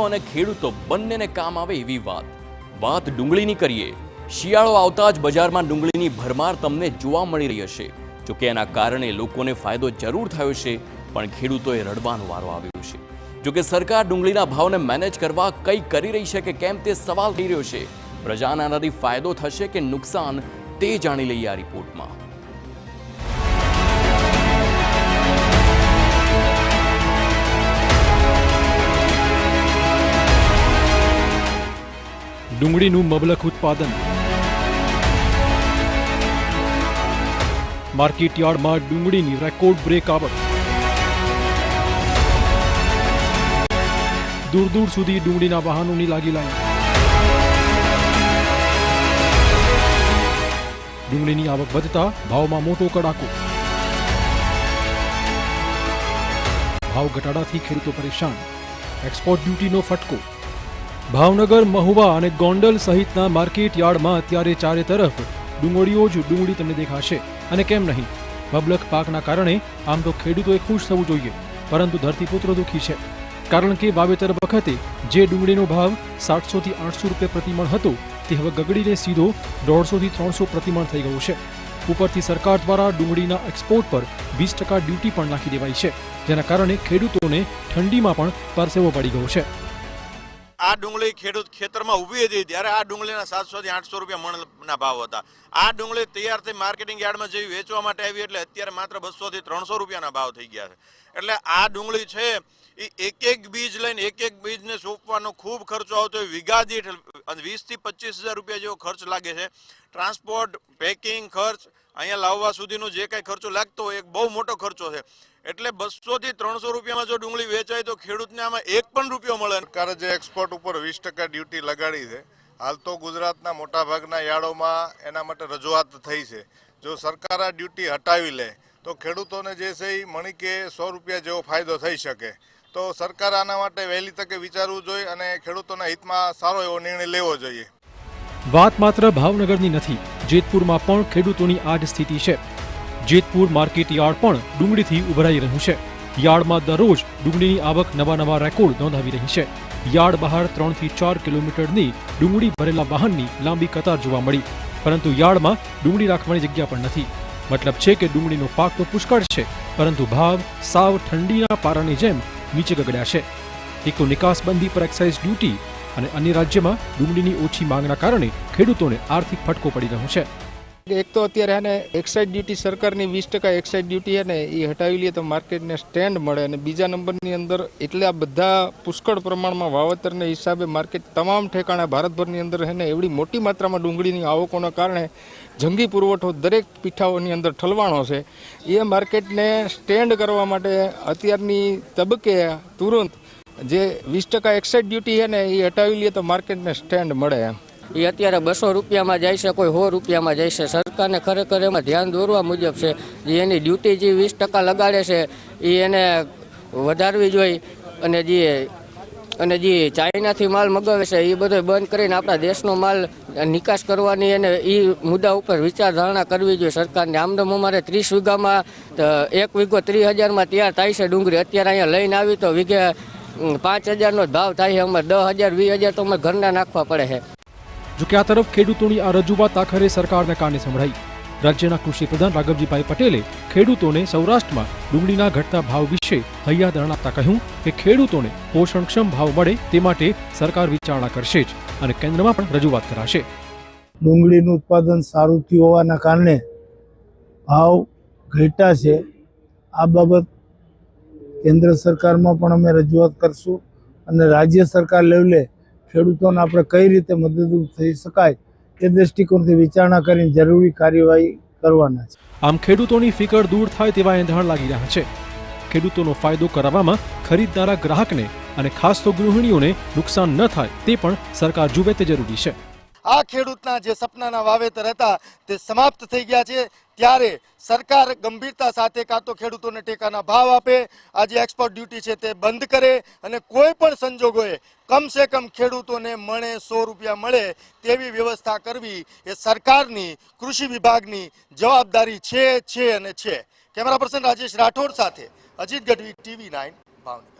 અને ખેડૂતો બંનેને કામ આવે એવી વાત ડુંગળીની કરીએ। શિયાળો આવતા જ બજારમાં ડુંગળીની ભરમાર તમને જોવા મળી રહી હશે। જોકે એના કારણે લોકોને ફાયદો જરૂર થયો છે, પણ ખેડૂતોએ રડવાનો વારો આવ્યો છે। જોકે સરકાર ડુંગળીના ભાવને મેનેજ કરવા કંઈ કરી રહી છે કે કેમ તે સવાલ થઈ રહ્યો છે। પ્રજાને આનાથી ફાયદો થશે કે નુકસાન તે જાણી લઈએ આ રિપોર્ટમાં। ડુંગળીનું મબલખ ઉત્પાદન, માર્કેટ યાર્ડમાં ડુંગળીની રેકોર્ડ બ્રેક આવક, દૂર દૂર સુધી ડુંગળીના વાહનોની લાગી લાઈન, ડુંગળીની આવક વધતા ભાવમાં મોટો કડાકો, ભાવ ઘટાડાથી ખેડૂતો પરેશાન, એક્સપોર્ટ ડ્યુટીનો ફટકો। ભાવનગર, મહુવા અને ગોંડલ સહિતના માર્કેટ યાર્ડમાં અત્યારે ચારે તરફ ડુંગળીઓ જ ડુંગળી તમને દેખાશે। અને કેમ નહીં, મબલખ પાકના કારણે આમ તો ખેડૂતોએ ખુશ થવું જોઈએ, પરંતુ ધરતીપુત્રો દુઃખી છે। કારણ કે વાવેતર વખતે જે ડુંગળીનો ભાવ 700 થી 800 રૂપિયા પ્રતિમણ હતો તે હવે ગગડીને સીધો 150 થી 300 પ્રતિમણ થઈ ગયું છે। ઉપરથી સરકાર દ્વારા ડુંગળીના એક્સપોર્ટ પર 20% ડ્યુટી પણ નાખી દેવાઈ છે, જેના કારણે ખેડૂતોને ઠંડીમાં પણ પરસેવો પડી ગયો છે। આ ડુંગળી ખેડૂત ખેતરમાં ઊભી હતી ત્યારે આ ડુંગળીના 700 થી 800 રૂપિયા મણના ભાવ હતા। આ ડુંગળી તૈયાર થઈ માર્કેટિંગ યાર્ડમાં જેવી વેચવા માટે આવી એટલે અત્યારે માત્ર 200 થી 300 રૂપિયાના ભાવ થઈ ગયા છે। એટલે આ ડુંગળી છે એ એક બીજ લઈને એક બીજને સોંપવાનો ખૂબ ખર્ચો આવતો હોય। વીઘા દીઠ 20 થી 25,000 રૂપિયા જેવો ખર્ચ લાગે છે। ટ્રાન્સપોર્ટ, પેકિંગ ખર્ચ, અહીંયા લાવવા સુધીનો જે કાંઈ ખર્ચો લાગતો હોય એક બહુ મોટો ખર્ચો છે। એટલે 200 થી 300 રૂપિયામાં જો ડુંગળી વેચાય તો ખેડૂતને આમાં એક પણ રૂપિયો મળે। સરકારે જે એક્સપોર્ટ ઉપર 20% ડ્યુટી લગાડી છે, હાલ તો ગુજરાતના મોટાભાગના યાર્ડોમાં એના માટે રજૂઆત થઈ છે। જો સરકાર આ ડ્યુટી હટાવી લે તો ખેડૂતોને જે છે એ મણિકે 100 રૂપિયા જેવો ફાયદો થઈ શકે। તો સરકાર આના માટે વહેલી તકે વિચારવું જોઈએ અને ખેડૂતોના હિતમાં સારો એવો નિર્ણય લેવો જોઈએ। વાત માત્ર ભાવનગરની નથી, જેતપુરમાં પણ ખેડૂતોની આ જ સ્થિતિ છે। જેતપુર માર્કેટ યાર્ડ પણ ડુંગળીથી ઉભરાઈ રહ્યું છે। યાર્ડમાં દરરોજ ડુંગળીની આવક નવા રેકોર્ડ નોંધાવી રહી છે। યાર્ડ બહાર 3 થી 4 કિલોમીટરની ડુંગળી ભરેલા વાહનની લાંબી કતાર જોવા મળી, પરંતુ યાર્ડમાં ડુંગળી રાખવાની જગ્યા પણ નથી। મતલબ છે કે ડુંગળીનો પાક તો પુષ્કળ છે, પરંતુ ભાવ સાવ ઠંડીના પારાની જેમ નીચે ગગડ્યા છે। એક તો નિકાસબંધી પર એક્સાઇઝ ડ્યુટી અને અન્ય રાજ્યમાં ડુંગળીની ઓછી માંગના કારણે ખેડૂતોને આર્થિક ફટકો પડી રહ્યો છે। એક તો અત્યારે આને એક્સાઇઝ ડ્યુટી સરકારની 20% એક્સાઇઝ ડ્યુટી છે ને એ હટાવી લઈએ તો માર્કેટને સ્ટેન્ડ મળે। અને બીજા નંબરની અંદર એટલે આ બધા પુષ્કળ પ્રમાણમાં વાવેતરને હિસાબે માર્કેટ તમામ ઠેકાણે ભારતભરની અંદર છે ને એવડી મોટી માત્રામાં ડુંગળીની આવકોના કારણે જંગી પુરવઠો દરેક પીઠાઓની અંદર ઠલવાણો છે। એ માર્કેટને સ્ટેન્ડ કરવા માટે અત્યારની તબક્કે તુરંત જે 20% એક્સાઇઝ ડ્યુટી છે ને એ હટાવી લઈએ તો માર્કેટને સ્ટેન્ડ મળે। એ અત્યારે 200 રૂપિયામાં જાય છે, કોઈ 100 રૂપિયામાં જાય છે। સરકારને ખરેખર એમાં ધ્યાન દોરવા મુજબ છે, જે એની ડ્યુટી જે 20% લગાડે છે એ એને વધારવી જોઈએ। અને જે ચાઇનાથી માલ મગાવે છે એ બધો બંધ કરીને આપણા દેશનો માલ નિકાસ કરવાની અને એ મુદ્દા ઉપર વિચારધારણા કરવી જોઈએ સરકારને। આમદમ અમારે 30 વીઘામાં 1 વીઘો 30,000માં તૈયાર થાય છે ડુંગળી। અત્યારે અહીંયા લઈને આવી તો વીઘે 5,000નો જ ભાવ થાય છે। અમારે 10,000 20,000 તો અમારે ઘરના નાખવા પડે છે। જો કે આ તરફ ખેડૂતોની આ રજૂઆત આખરે સરકારના કાને સંભળાઈ। રાજ્યના કૃષિ પ્રધાન રાઘવજીભાઈ પટેલે ખેડૂતોને સૌરાષ્ટ્રમાં ડુંગળીના ઘટતા ભાવ વિશે હૈયાદરણ આપતા કહ્યું કે ખેડૂતોને પોષણક્ષમ ભાવ મળે તે માટે સરકાર વિચારણા કરશે જ અને કેન્દ્રમાં પણ રજૂઆત કરાશે। ડુંગળીનું ઉત્પાદન સારું થયું હોવાના કારણે ભાવ ઘટ્યા છે। આ બાબત કેન્દ્ર સરકારમાં પણ અમે રજૂઆત કરશું અને રાજ્ય સરકાર લેવલે ખેડૂતોને આપણે કઈ રીતે મદદરૂપ થઈ શકાય તે દ્રષ્ટિકોણથી વિચારણા કરીને જરૂરી કાર્યવાહી કરવાના છે। આમ ખેડૂતોની ફિકર દૂર થાય તેવા એંધાણ લાગી રહ્યા છે। ખેડૂતોનો ફાયદો કરાવવામાં ખરીદનારા ગ્રાહકને અને ખાસ તો ગૃહિણીઓને નુકસાન ન થાય તે પણ સરકાર જુએ તે જરૂરી છે। આ ખેડૂતના જે સપનાના વાવેતર હતા તે સમાપ્ત થઈ ગયા છે। ત્યારે સરકાર ગંભીરતા સાથે કાં તો ખેડૂતોને ટેકાના ભાવ આપે, આ જે એક્સપોર્ટ ડ્યુટી છે તે બંધ કરે અને કોઈ પણ સંજોગોએ કમસે કમ ખેડૂતોને મળે 100 રૂપિયા મળે તેવી વ્યવસ્થા કરવી એ સરકારની કૃષિ વિભાગની જવાબદારી છે અને છે। કેમેરા પર્સન રાજેશ રાઠોડ સાથે અજીત ગઢવી, TV9 ભાવનગર।